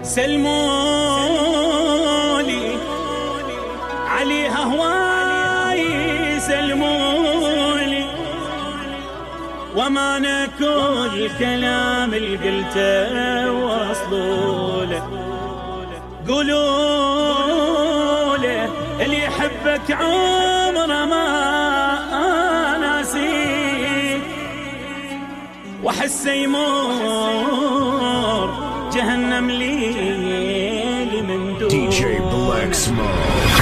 سلمولي عليها هواي سلمولي، وما نكون الكلام اللي قلته وصلوا له. قولوا له اللي يحبك عمره ما ناسيك، وحسه يمر جهنم ليلي من دون. DJ Black Smoke.